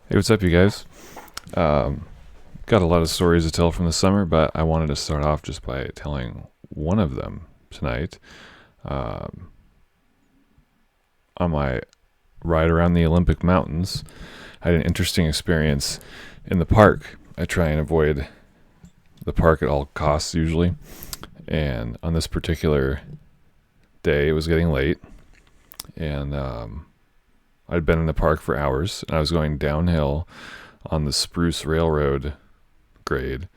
Hey, what's up, you guys? Um, got a lot of stories to tell from the summer, but I wanted to start off just by telling one of them tonight. Um, on my ride around the Olympic Mountains, I had an interesting experience in the park. I try and avoid the park at all costs usually, and on this particular day, it was getting late, and I'd been in the park for hours, and I was going downhill on the Spruce Railroad grade,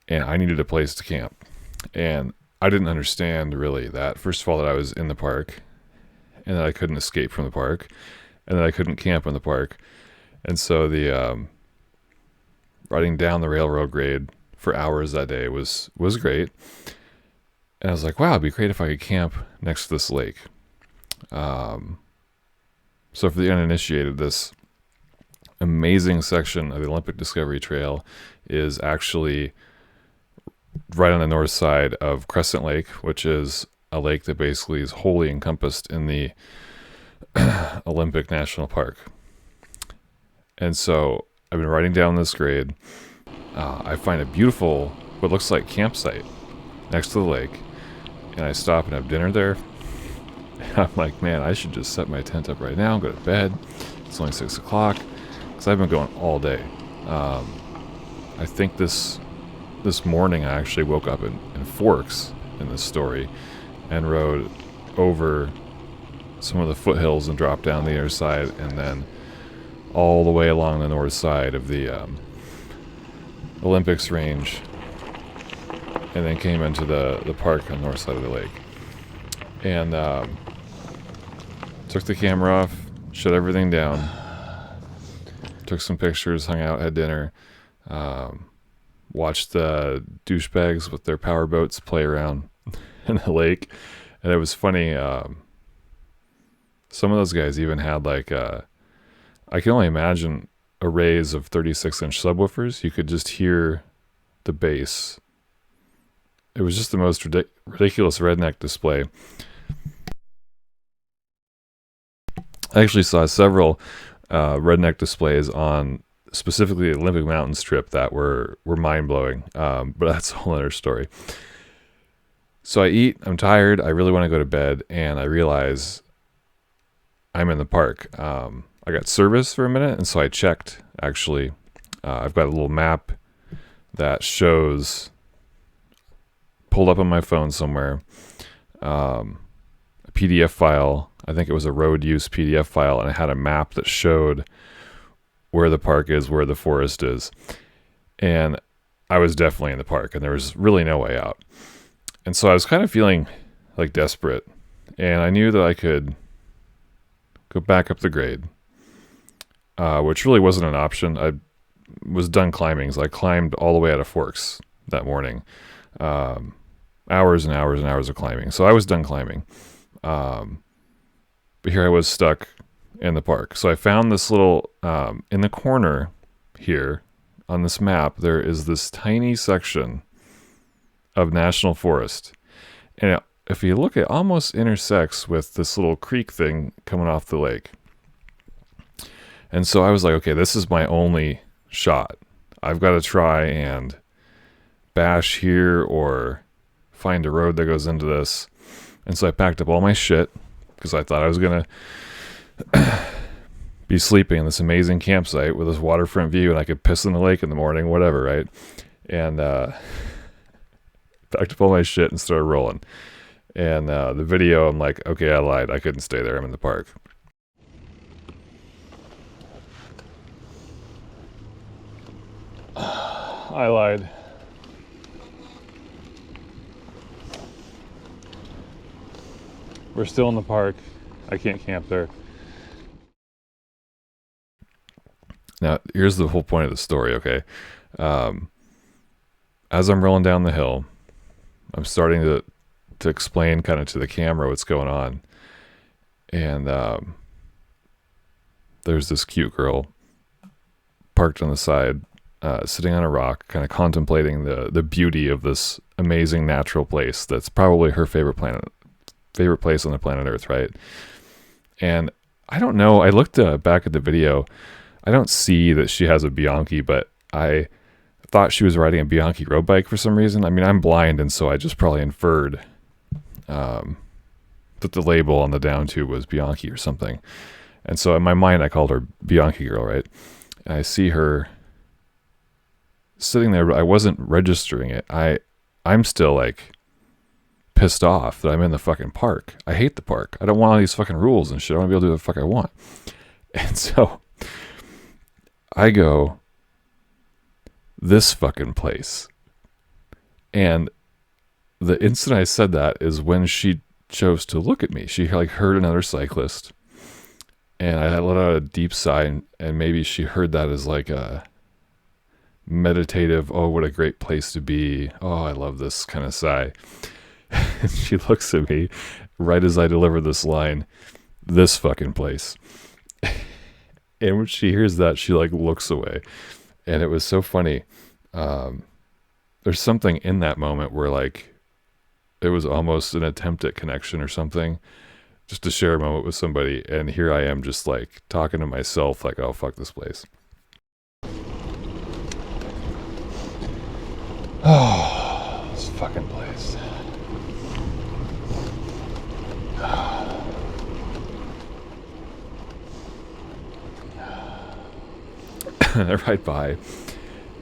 and I needed a place to camp. And I didn't understand really that, first of all, that I was in the park and that I couldn't escape from the park and that I couldn't camp in the park. And so the riding down the railroad grade for hours that day was great. And I was like, wow, it'd be great if I could camp next to this lake. Um, so for the uninitiated, this amazing section of the Olympic Discovery Trail is actually right on the north side of Crescent Lake, which is a lake that basically is wholly encompassed in the Olympic National Park. And so I've been riding down this grade. I find a beautiful, what looks like campsite next to the lake, and I stop and have dinner there. And I'm like, man, I should just set my tent up right now and go to bed. It's only 6 o'clock because I've been going all day. I think this morning I actually woke up in Forks in this story and rode over some of the foothills and dropped down the other side and then all the way along the north side of the Olympics range and then came into the park on the north side of the lake. And took the camera off, shut everything down, took some pictures, hung out, had dinner, watched the douchebags with their power boats play around in the lake. And it was funny. Some of those guys even had like, I can only imagine arrays of 36-inch subwoofers. You could just hear the bass. It was just the most ridiculous redneck display. I actually saw several redneck displays on specifically the Olympic Mountains trip that were mind-blowing, but that's a whole other story. So I eat, I'm tired, I really want to go to bed, and I realize I'm in the park. I got service for a minute, and so I checked, actually. I've got a little map that shows, pulled up on my phone somewhere, a PDF file. I think it was a road use PDF file, and it had a map that showed where the park is, where the forest is. And I was definitely in the park, and there was really no way out. And so I was kind of feeling like desperate, and I knew that I could go back up the grade, which really wasn't an option. I was done climbing, so I climbed all the way out of Forks that morning. Hours and hours and hours of climbing. So I was done climbing. But here I was stuck in the park. So I found this little, in the corner here on this map, there is this tiny section of national forest. And if you look, it almost intersects with this little creek thing coming off the lake. And so I was like, okay, this is my only shot. I've got to try and bash here or find a road that goes into this. And so I packed up all my shit because I thought I was going to be sleeping in this amazing campsite with this waterfront view and I could piss in the lake in the morning, whatever, right? And packed up all my shit and started rolling. And the video, I'm like, okay, I lied. I couldn't stay there. I'm in the park. I lied. We're still in the park. I can't camp there. Now, here's the whole point of the story, okay? As I'm rolling down the hill, I'm starting to explain kind of to the camera what's going on. And there's this cute girl parked on the side, sitting on a rock, kind of contemplating the beauty of this amazing natural place that's probably her favorite place on the planet Earth, right? And I don't know. I looked back at the video. I don't see that she has a Bianchi, but I thought she was riding a Bianchi road bike for some reason. I mean, I'm blind, and so I just probably inferred that the label on the down tube was Bianchi or something. And so in my mind, I called her Bianchi Girl, right? And I see her sitting there, but I wasn't registering it. I'm still like pissed off that I'm in the fucking park. I hate the park. I don't want all these fucking rules and shit. I want to be able to do what the fuck I want. And so I go, this fucking place. And the instant I said that is when she chose to look at me. She like heard another cyclist, and I let out a deep sigh, and maybe she heard that as like a meditative, oh, what a great place to be. Oh, I love this kind of sigh. And she looks at me right as I deliver this line, this fucking place. And when she hears that, she like looks away. And it was so funny. There's something in that moment where like it was almost an attempt at connection or something, just to share a moment with somebody. And here I am just like talking to myself like, oh, fuck this place. Oh, this fucking place. I ride by,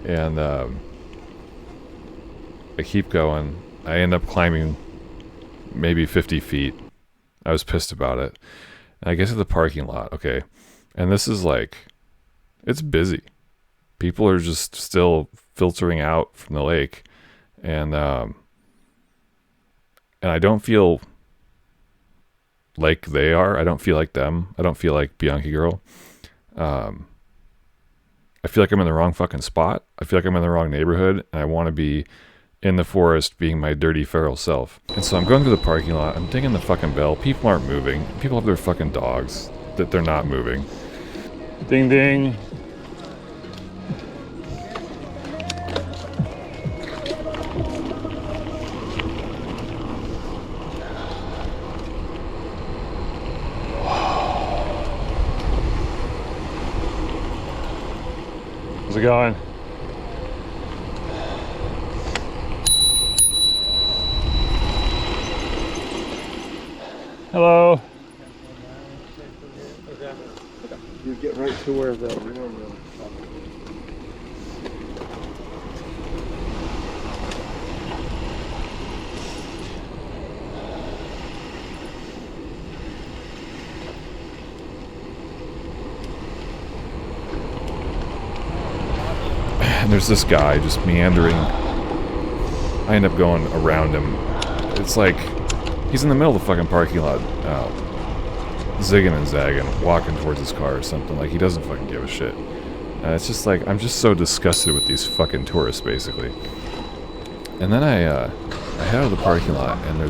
and I keep going. I end up climbing maybe 50 feet. I was pissed about it. And I get to the parking lot, okay, and this is like, it's busy. People are just still filtering out from the lake, and I don't feel like they are. I don't feel like them. I don't feel like Bianchi Girl. I feel like I'm in the wrong fucking spot. I feel like I'm in the wrong neighborhood, and I want to be in the forest being my dirty feral self. And so I'm going through the parking lot. I'm dinging the fucking bell. People aren't moving. People have their fucking dogs that they're not moving. Ding ding. How's it going? Hello. Okay. You get right to where the room is. And there's this guy just meandering. I end up going around him. It's like he's in the middle of the fucking parking lot, zigging and zagging, walking towards his car or something. Like, he doesn't fucking give a shit. And it's just like, I'm just so disgusted with these fucking tourists, basically. And then I head out of the parking lot, and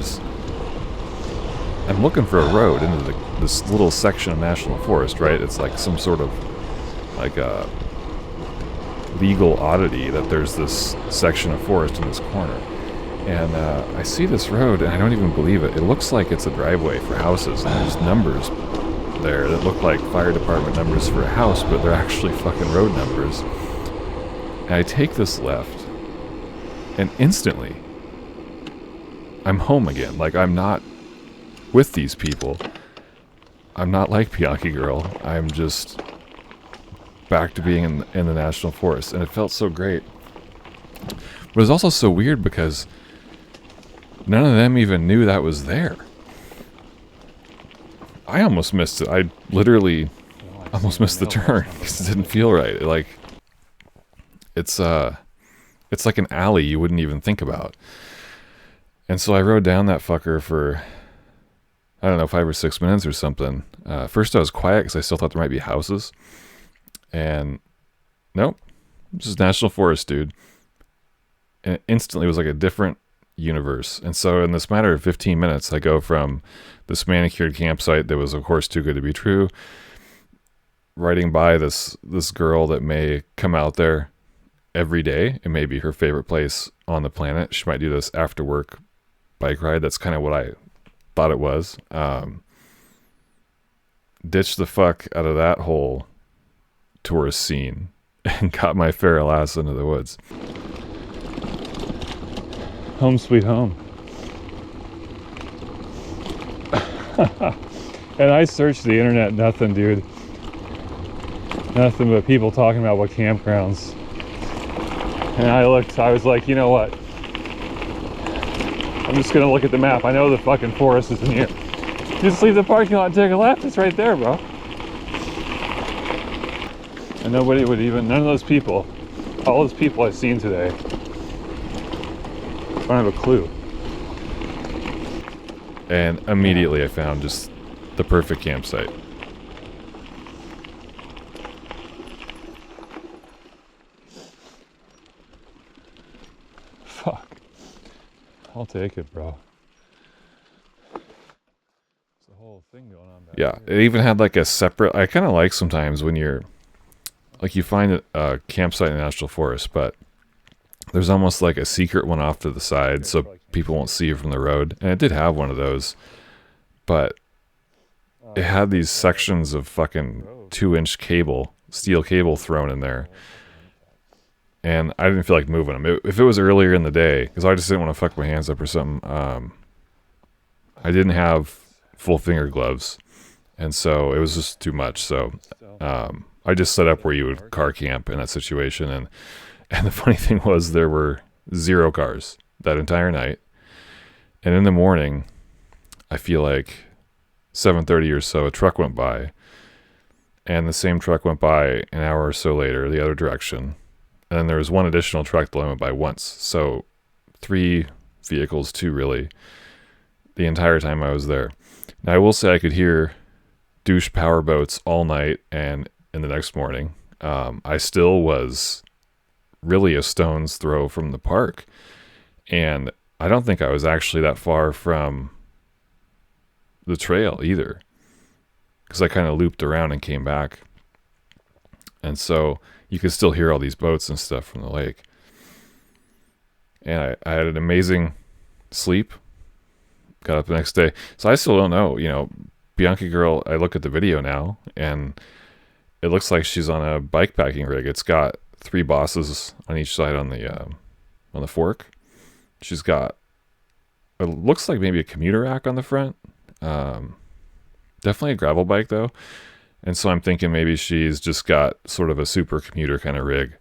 I'm looking for a road into this little section of national forest, right? It's like some sort of like a legal oddity that there's this section of forest in this corner. And I see this road, and I don't even believe it. It looks like it's a driveway for houses, and there's numbers there that look like fire department numbers for a house, but they're actually fucking road numbers. And I take this left, and instantly, I'm home again. Like, I'm not with these people. I'm not like Bianchi Girl. I'm just back to being in the national forest, and it felt so great. But it was also so weird because none of them even knew that was there. I almost missed it. I literally almost missed the turn because it didn't feel right. Like, it's like an alley you wouldn't even think about. And so I rode down that fucker for, I don't know, 5 or 6 minutes or something. First I was quiet because I still thought there might be houses. And nope, this is national forest, dude. And it instantly was like a different universe. And so in this matter of 15 minutes, I go from this manicured campsite that was, of course, too good to be true, riding by this girl that may come out there every day. It may be her favorite place on the planet. She might do this after work bike ride. That's kind of what I thought it was. ditched the fuck out of that whole tourist scene and got my feral ass into the woods. Home sweet home. And I searched the internet, nothing, dude. Nothing but people talking about what campgrounds. And I was like, you know what? I'm just gonna look at the map. I know the fucking forest is in here. Just leave the parking lot and take a left. It's right there, bro. And nobody would even, none of those people, all those people I've seen today, don't have a clue. And immediately I found just the perfect campsite. Fuck. I'll take it, bro. There's a whole thing going on back here. It even had like a separate, I kind of like sometimes when you're, like you find a campsite in the national forest, but there's almost like a secret one off to the side so people won't see you from the road. And it did have one of those, but it had these sections of fucking 2-inch cable, steel cable thrown in there. And I didn't feel like moving them. If it was earlier in the day, because I just didn't want to fuck my hands up or something, I didn't have full finger gloves. And so it was just too much. So I just set up where you would car camp in that situation. And the funny thing was there were 0 cars that entire night. And in the morning, I feel like 7:30 or so, a truck went by. And the same truck went by an hour or so later, the other direction. And then there was one additional truck that went by once. So 3 vehicles, 2 really, the entire time I was there. Now I will say I could hear douche power boats all night and in the next morning. I still was really a stone's throw from the park. And I don't think I was actually that far from the trail either, because I kind of looped around and came back. And so you could still hear all these boats and stuff from the lake. And I had an amazing sleep. Got up the next day. So I still don't know, Bianchi Girl, I look at the video now, and it looks like she's on a bikepacking rig. It's got 3 bosses on each side on the fork. She's got, it looks like maybe a commuter rack on the front. Definitely a gravel bike, though. And so I'm thinking maybe she's just got sort of a super commuter kind of rig.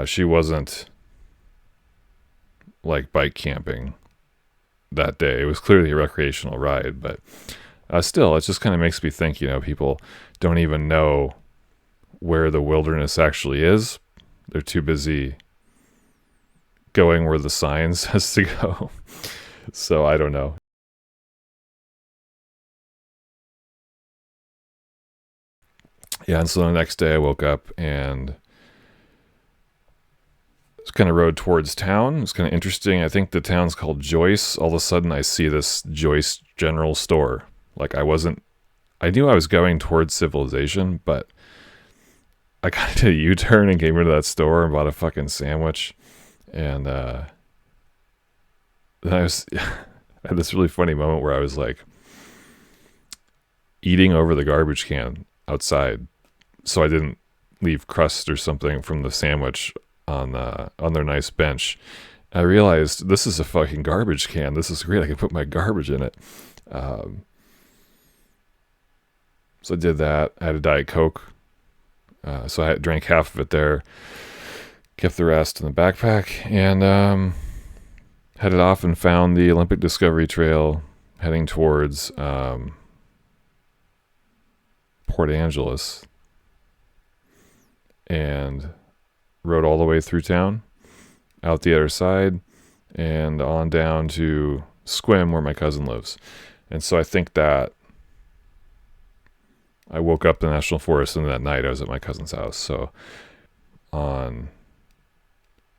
She wasn't like bike camping that day. It was clearly a recreational ride, but still, it just kind of makes me think, people don't even know where the wilderness actually is. They're too busy going where the sign says to go. So I don't know. Yeah, and so the next day I woke up and just kind of rode towards town. It's kind of interesting. I think the town's called Joyce. All of a sudden I see this Joyce General Store. Like I knew I was going towards civilization, but I kind of did a U-turn and came into that store and bought a fucking sandwich. And then I had this really funny moment where I was like eating over the garbage can outside, so I didn't leave crust or something from the sandwich on their nice bench. I realized this is a fucking garbage can. This is great. I can put my garbage in it. So I did that. I had a Diet Coke. So I drank half of it there, kept the rest in the backpack, and headed off and found the Olympic Discovery Trail heading towards Port Angeles, and rode all the way through town, out the other side, and on down to Squim, where my cousin lives. And so I think that I woke up in the National Forest, and that night I was at my cousin's house. So on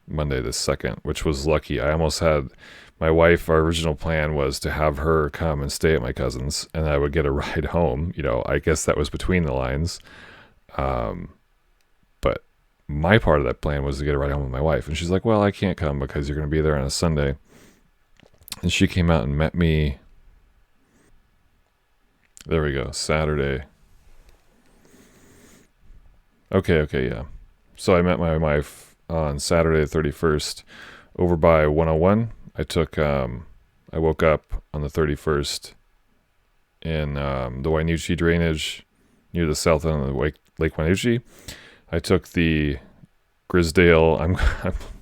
Monday the 2nd, which was lucky. I almost had my wife, our original plan was to have her come and stay at my cousin's, and I would get a ride home. I guess that was between the lines. But my part of that plan was to get a ride home with my wife. And she's like, well, I can't come because you're going to be there on a Sunday. And she came out and met me. There we go. Saturday. Okay, yeah. So I met my wife on Saturday the 31st over by 101. I woke up on the 31st in the Wainuchi drainage near the south end of the Lake Wainuchi. I took the Grisdale. I'm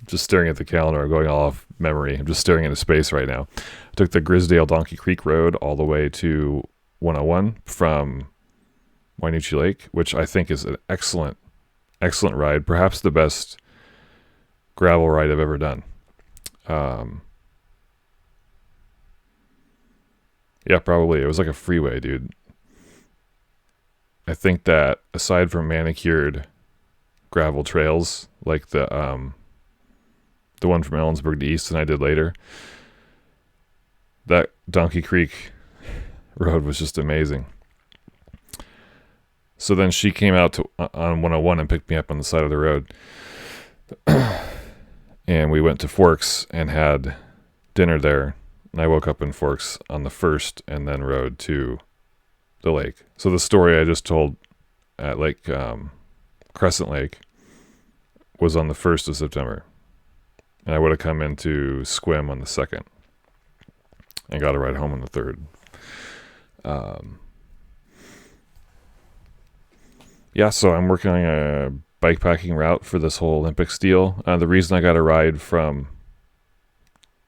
just staring at the calendar. I'm going all off memory. I'm just staring into space right now. I took the Grisdale Donkey Creek Road all the way to 101 from Wainuchi Lake, which I think is an excellent ride. Perhaps the best gravel ride I've ever done. Yeah, probably. It was like a freeway, dude. I think that aside from manicured gravel trails like the one from Ellensburg to Easton I did later, that Donkey Creek road was just amazing. So then she came out on 101 and picked me up on the side of the road. And we went to Forks and had dinner there. And I woke up in Forks on the 1st and then rode to the lake. So the story I just told at Crescent Lake was on the 1st of September. And I would have come into Squim on the 2nd. And got a ride home on the 3rd. Yeah, so I'm working on a bikepacking route for this whole Olympics deal. The reason I got a ride from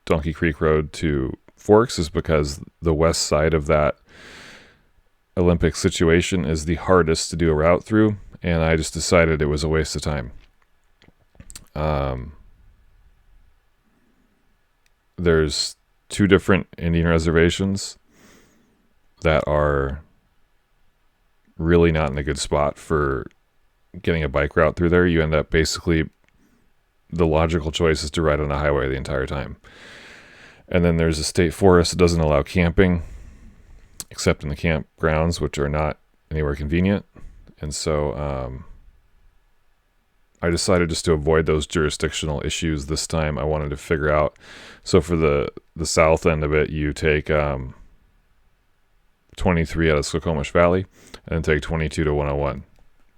Donkey Creek Road to Forks is because the west side of that Olympic situation is the hardest to do a route through, and I just decided it was a waste of time. There's 2 different Indian reservations that are really not in a good spot for getting a bike route through there. You end up basically, the logical choice is to ride on a highway the entire time. And then there's a state forest that doesn't allow camping, except in the campgrounds, which are not anywhere convenient. And so I decided just to avoid those jurisdictional issues this time. I wanted to figure out, so for the south end of it, you take 23 out of Squamish Valley and then take 22 to 101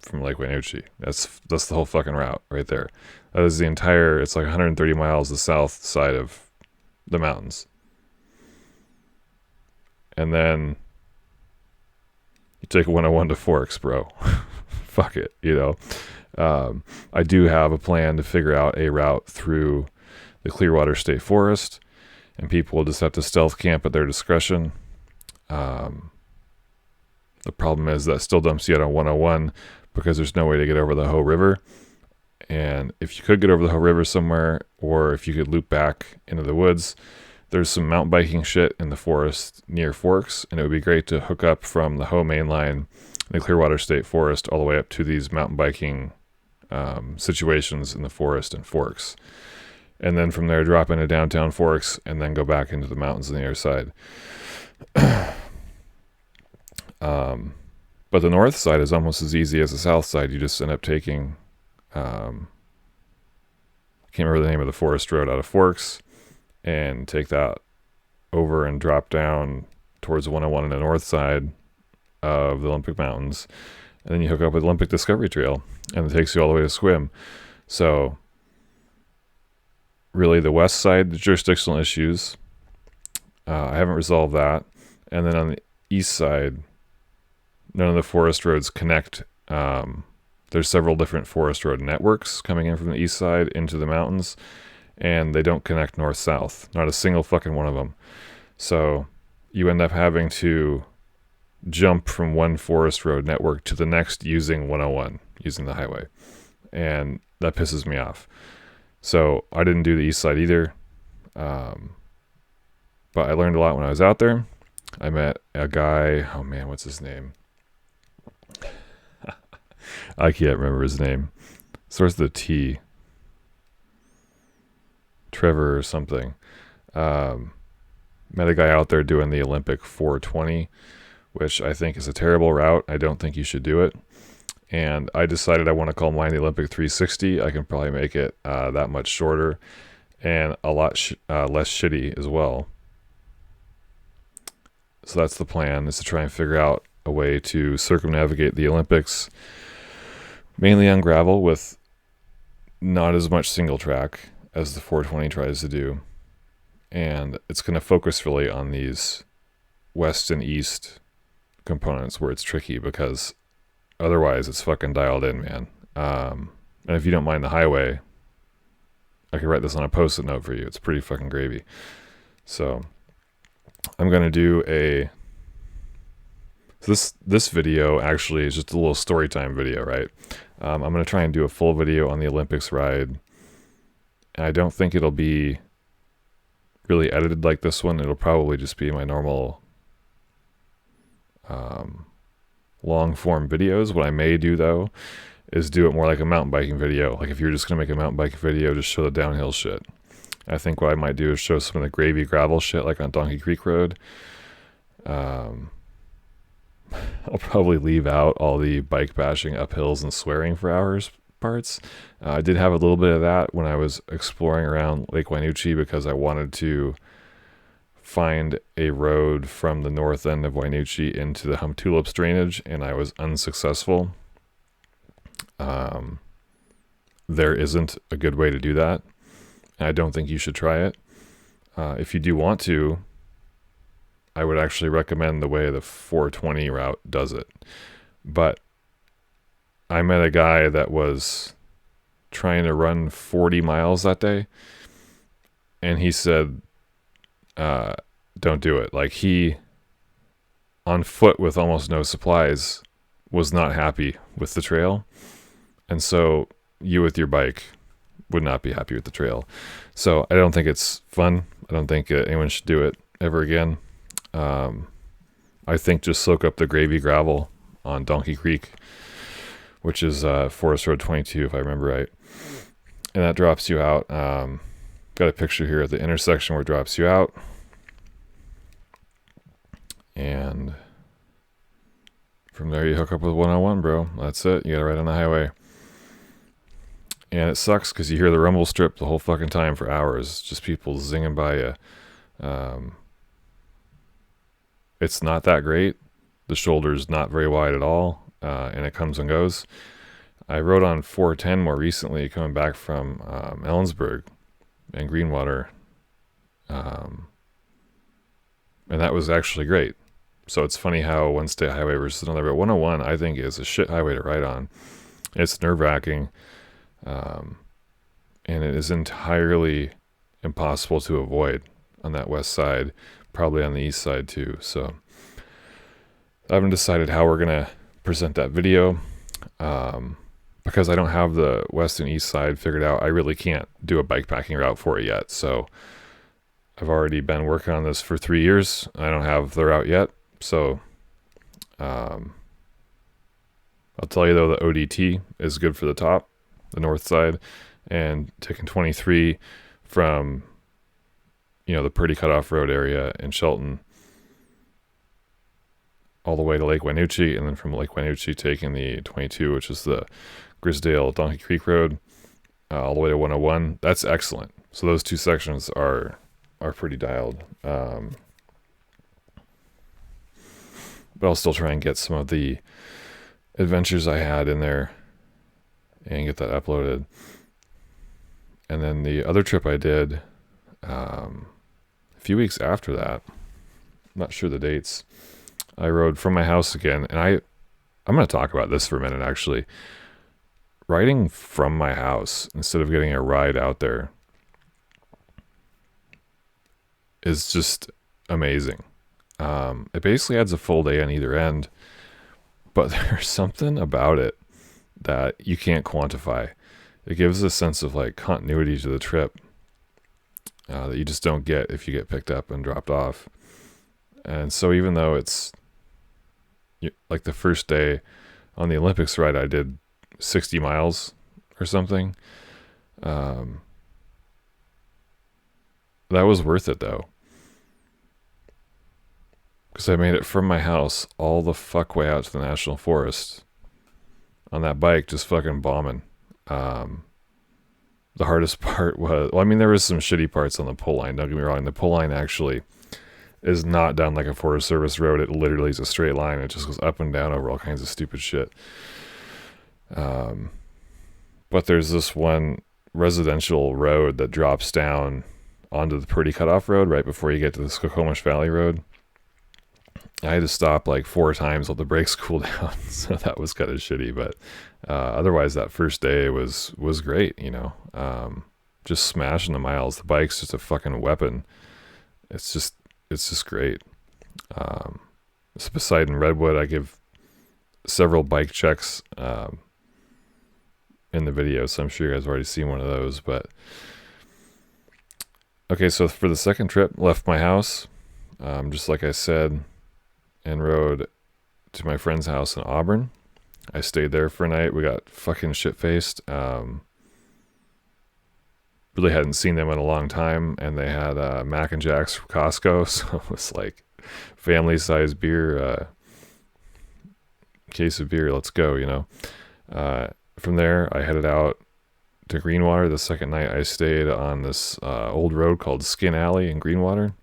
from Lake Wainuchi. That's the whole fucking route right there. That is the entire, it's like 130 miles the south side of the mountains. And then you take 101 to Forks, bro. Fuck it, you know. I do have a plan to figure out a route through the Clearwater State Forest, and people will just have to stealth camp at their discretion. The problem is that still dumps you out on 101 because there's no way to get over the Hoh River. And if you could get over the Hoh River somewhere, or if you could loop back into the woods, there's some mountain biking shit in the forest near Forks, and it would be great to hook up from the Hoh main line, the Clearwater State Forest, all the way up to these mountain biking situations in the forest and Forks. And then from there, drop into downtown Forks, and then go back into the mountains on the other side. But the north side is almost as easy as the south side. You just end up taking, can't remember the name of the forest road out of Forks, and take that over and drop down towards 101 on the north side of the Olympic Mountains. And then you hook up with Olympic Discovery Trail, and it takes you all the way to Squim. So really the west side, the jurisdictional issues, I haven't resolved that. And then on the east side, none of the forest roads connect. There's several different forest road networks coming in from the east side into the mountains, and they don't connect north-south. Not a single fucking one of them. So you end up having to jump from one forest road network to the next using 101, using the highway. And that pisses me off. So I didn't do the east side either. But I learned a lot when I was out there. I met a guy, oh man, what's his name? I can't remember his name. Starts with a T. Trevor or something. Met a guy out there doing the Olympic 420, which I think is a terrible route. I don't think you should do it. And I decided I want to call mine the Olympic 360. I can probably make it that much shorter and a lot less shitty as well. So that's the plan, is to try and figure out a way to circumnavigate the Olympics mainly on gravel with not as much single track as the 420 tries to do. And it's going to focus really on these west and east components where it's tricky because otherwise it's fucking dialed in, man. And if you don't mind the highway, I could write this on a post-it note for you. It's pretty fucking gravy. So I'm going to do this video actually is just a little story time video, right? I'm going to try and do a full video on the Olympics ride. And I don't think it'll be really edited like this one. It'll probably just be my normal long form videos. What I may do though is do it more like a mountain biking video. Like if you're just going to make a mountain biking video, just show the downhill shit. I think what I might do is show some of the gravy gravel shit like on Donkey Creek Road. I'll probably leave out all the bike bashing up hills and swearing for hours parts. I did have a little bit of that when I was exploring around Lake Wainuchi because I wanted to find a road from the north end of Wainuchi into the Humtulips drainage, and I was unsuccessful. There isn't a good way to do that. I don't think you should try it. If you do want to, I would actually recommend the way the 420 route does it. But I met a guy that was trying to run 40 miles that day, and he said, don't do it. Like, he, on foot with almost no supplies, was not happy with the trail. And so you with your bike would not be happy with the trail. So I don't think it's fun. I don't think anyone should do it ever again. I think just soak up the gravy gravel on Donkey Creek, which is Forest Road 22, if I remember right. And that drops you out. Got a picture here at the intersection where it drops you out. And from there you hook up with 101, bro. That's it. You gotta ride on the highway. And it sucks because you hear the rumble strip the whole fucking time for hours. Just people zinging by you. It's not that great. The shoulder's not very wide at all, and it comes and goes. I rode on 410 more recently, coming back from Ellensburg and Greenwater, and that was actually great. So it's funny how one state highway versus another, but 101 I think is a shit highway to ride on. It's nerve-wracking, and it is entirely impossible to avoid on that west side, probably on the east side too. So I haven't decided how we're gonna present that video, because I don't have the west and east side figured out. I really can't do a bikepacking route for it yet. So I've already been working on this for 3 years. I don't have the route yet. So I'll tell you though, the ODT is good for the top, the north side, and taking 23 from, the Pretty Cutoff Road area in Shelton all the way to Lake Wainuchi, and then from Lake Wainuchi taking the 22, which is the Grisdale Donkey Creek Road, all the way to 101. That's excellent. So those two sections are pretty dialed. But I'll still try and get some of the adventures I had in there and get that uploaded. And then the other trip I did a few weeks after that, I'm not sure the dates, I rode from my house again. And I'm going to talk about this for a minute, actually. Riding from my house instead of getting a ride out there is just amazing. It basically adds a full day on either end, but there's something about it that you can't quantify. It gives a sense of like continuity to the trip that you just don't get if you get picked up and dropped off. And so even though it's like the first day on the Olympics ride, I did 60 miles or something. That was worth it though. Because I made it from my house all the fuck way out to the National Forest on that bike, just fucking bombing. The hardest part was, there was some shitty parts on the pull line. Don't get me wrong. The pull line actually is not down like a Forest Service road. It literally is a straight line. It just goes up and down over all kinds of stupid shit. But there's this one residential road that drops down onto the Purdy Cutoff Road right before you get to the Skokomish Valley Road. I had to stop like 4 times while the brakes cooled down, so that was kind of shitty. But otherwise, that first day was great. Just smashing the miles. The bike's just a fucking weapon. It's just great. It's Poseidon Redwood. I give several bike checks in the video, so I'm sure you guys have already seen one of those. But okay, so for the second trip, left my house, just like I said, and rode to my friend's house in Auburn. I stayed there for a night. We got fucking shit-faced. Really hadn't seen them in a long time, and they had Mac and Jacks from Costco, so it was like family-sized beer, case of beer, let's go, From there, I headed out to Greenwater. The second night, I stayed on this old road called Skin Alley in Greenwater,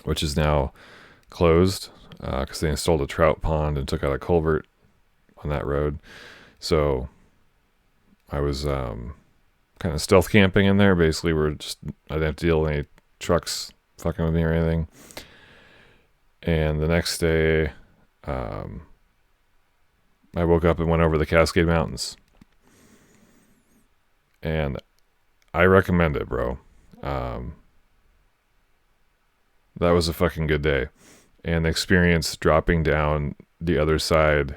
which is now closed because they installed a trout pond and took out a culvert on that road. So I was kind of stealth camping in there. Basically, I didn't have to deal with any trucks fucking with me or anything. And the next day, I woke up and went over the Cascade Mountains. And I recommend it, bro. That was a fucking good day. And the experience dropping down the other side.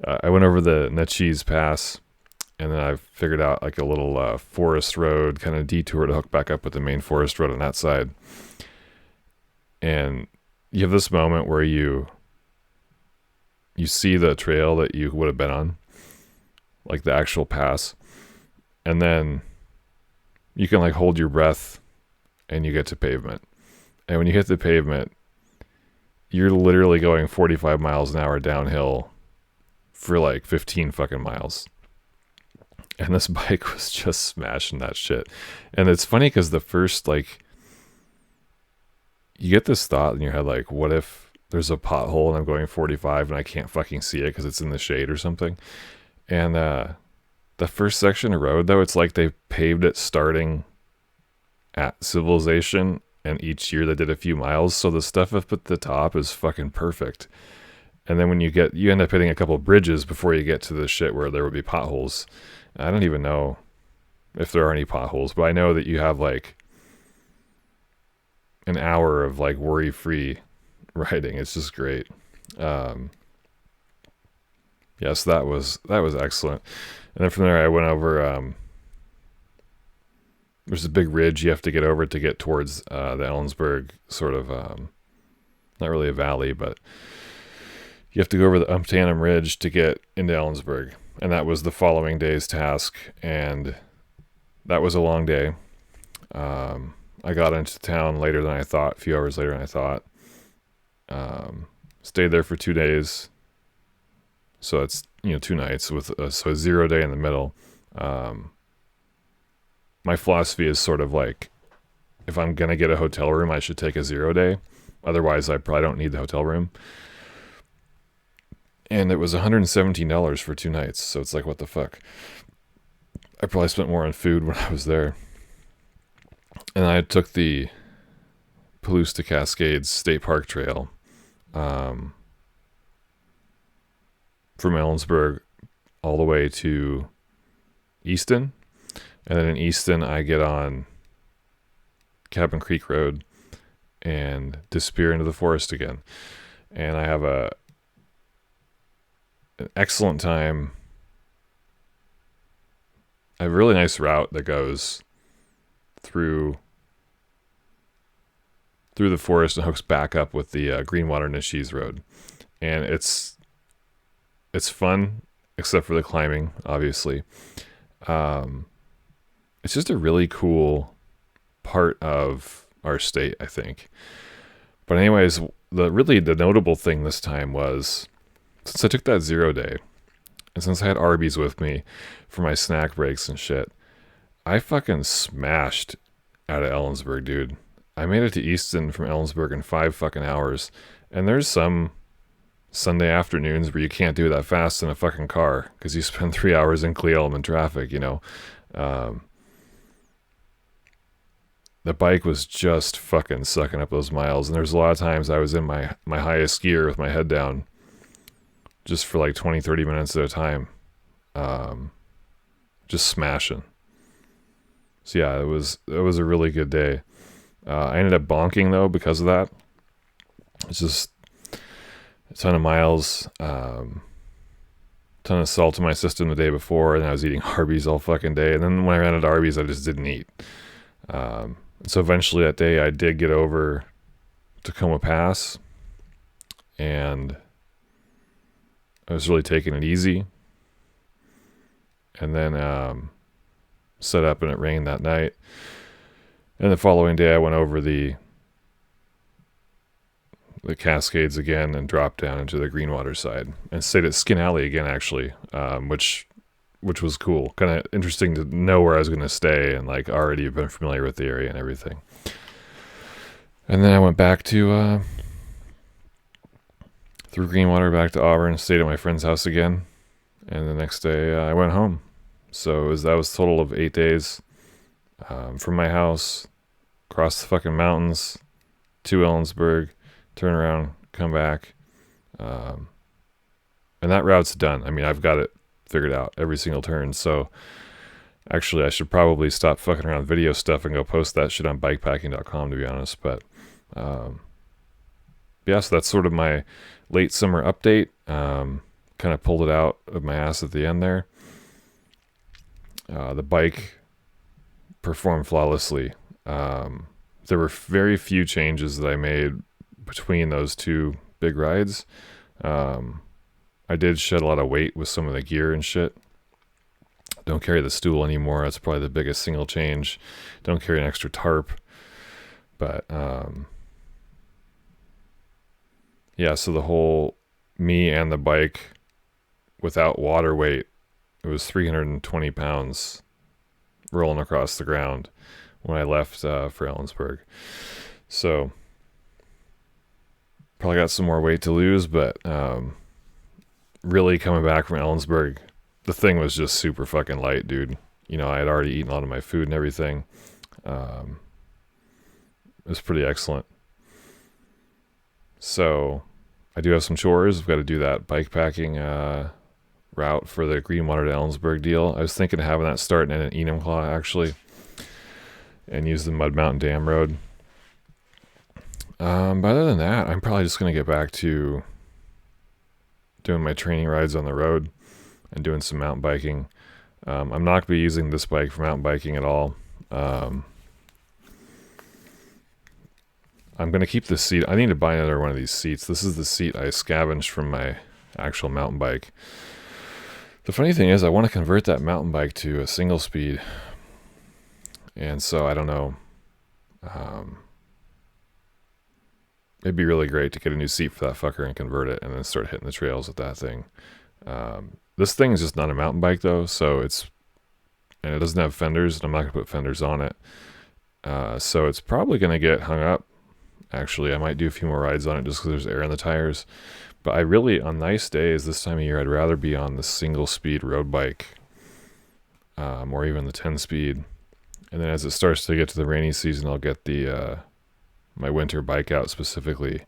I went over the Natchez Pass, and then I figured out like a little forest road kind of detour to hook back up with the main forest road on that side. And you have this moment where you see the trail that you would have been on, like the actual pass, and then you can like hold your breath and you get to pavement. And when you hit the pavement, you're literally going 45 miles an hour downhill for like 15 fucking miles. And this bike was just smashing that shit. And it's funny because the first, like, you get this thought in your head, like, what if there's a pothole and I'm going 45 and I can't fucking see it because it's in the shade or something? And the first section of road, though, it's like they paved it starting at Civilization, and each year they did a few miles, so the stuff up at the top is fucking perfect. And then when you end up hitting a couple bridges before you get to the shit where there would be potholes. I don't even know if there are any potholes, but I know that you have like an hour of like worry-free riding. It's just great. Yes, that was excellent. And then from there I went over, there's a big ridge you have to get over to get towards the Ellensburg sort of, not really a valley, but you have to go over the Umptanum Ridge to get into Ellensburg. And that was the following day's task, and that was a long day. I got into town later than I thought, a few hours later than I thought. Stayed there for 2 days. So it's, 2 nights with so a 0 day in the middle. My philosophy is sort of like, if I'm going to get a hotel room, I should take a 0 day. Otherwise, I probably don't need the hotel room. And it was $117 for 2 nights. So it's like, what the fuck? I probably spent more on food when I was there. And I took the Palouse to Cascades State Park Trail from Ellensburg all the way to Easton. And then in Easton, I get on Cabin Creek Road and disappear into the forest again. And I have an excellent time. I have a really nice route that goes through the forest and hooks back up with the Greenwater Natchez Road. And it's fun, except for the climbing, obviously. It's just a really cool part of our state, I think. But anyways, the notable thing this time was, since I took that 0 day, and since I had Arby's with me for my snack breaks and shit, I fucking smashed out of Ellensburg, dude. I made it to Easton from Ellensburg in 5 fucking hours. And there's some Sunday afternoons where you can't do that fast in a fucking car because you spend 3 hours in Cle Elum in traffic, you know. The bike was just fucking sucking up those miles. And there's a lot of times I was in my highest gear with my head down just for like 20, 30 minutes at a time. Just smashing. So yeah, it was a really good day. I ended up bonking though because of that. It's just a ton of miles, ton of salt in my system the day before, and I was eating Arby's all fucking day. And then when I ran out of Arby's, I just didn't eat. So eventually that day I did get over Tacoma Pass, and I was really taking it easy. And then set up, and it rained that night. And the following day I went over the Cascades again and dropped down into the Greenwater side and stayed at Skin Alley again, actually, which was cool. Kind of interesting to know where I was going to stay and like already been familiar with the area and everything. And then I went back to through Greenwater back to Auburn, stayed at my friend's house again, and the next day I went home. So that was a total of 8 days from my house, across the fucking mountains to Ellensburg, turn around, come back. And that route's done. I mean, I've got it figured out every single turn. So actually, I should probably stop fucking around with video stuff and go post that shit on bikepacking.com, to be honest. But yeah, so that's sort of my late summer update. Kind of pulled it out of my ass at the end there. The bike performed flawlessly. There were very few changes that I made between those two big rides. I did shed a lot of weight with some of the gear and shit. Don't carry the stool anymore. That's probably the biggest single change. Don't carry an extra tarp. But yeah, so the whole me and the bike without water weight, it was 320 pounds rolling across the ground when I left for Ellensburg. So probably got some more weight to lose, but really coming back from Ellensburg, the thing was just super fucking light, dude. You know, I had already eaten a lot of my food and everything. It was pretty excellent. So I do have some chores. I've got to do that bikepacking route for the Greenwater to Ellensburg deal. I was thinking of having that start in an Enumclaw, actually, and use the Mud Mountain Dam Road. But other than that, I'm probably just going to get back to doing my training rides on the road and doing some mountain biking. I'm not going to be using this bike for mountain biking at all. I'm going to keep this seat. I need to buy another one of these seats. This is the seat I scavenged from my actual mountain bike. The funny thing is, I want to convert that mountain bike to a single speed. And so, I don't know. It'd be really great to get a new seat for that fucker and convert it and then start hitting the trails with that thing. This thing is just not a mountain bike though, and it doesn't have fenders, and I'm not going to put fenders on it. So it's probably going to get hung up. Actually, I might do a few more rides on it just because there's air in the tires. But I really, on nice days this time of year, I'd rather be on the single speed road bike, or even the 10 speed. And then as it starts to get to the rainy season, I'll get the my winter bike out specifically,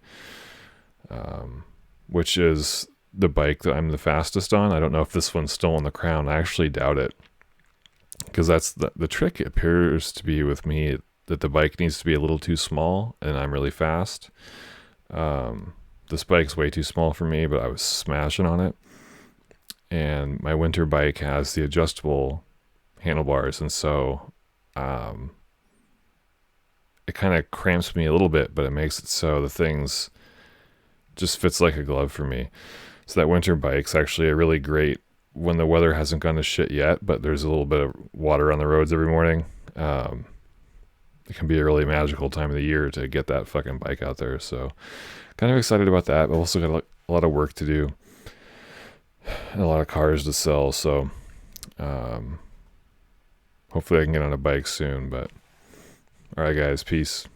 which is the bike that I'm the fastest on. I don't know if this one's still on the crown. I actually doubt it, because that's the trick appears to be with me, that the bike needs to be a little too small and I'm really fast. This bike's way too small for me, but I was smashing on it. And my winter bike has the adjustable handlebars, and so it kind of cramps me a little bit, but it makes it so the things just fits like a glove for me. So that winter bike's actually a really great when the weather hasn't gone to shit yet, but there's a little bit of water on the roads every morning. It can be a really magical time of the year to get that fucking bike out there. So kind of excited about that. But also got a lot of work to do and a lot of cars to sell. So hopefully I can get on a bike soon. But all right, guys, peace.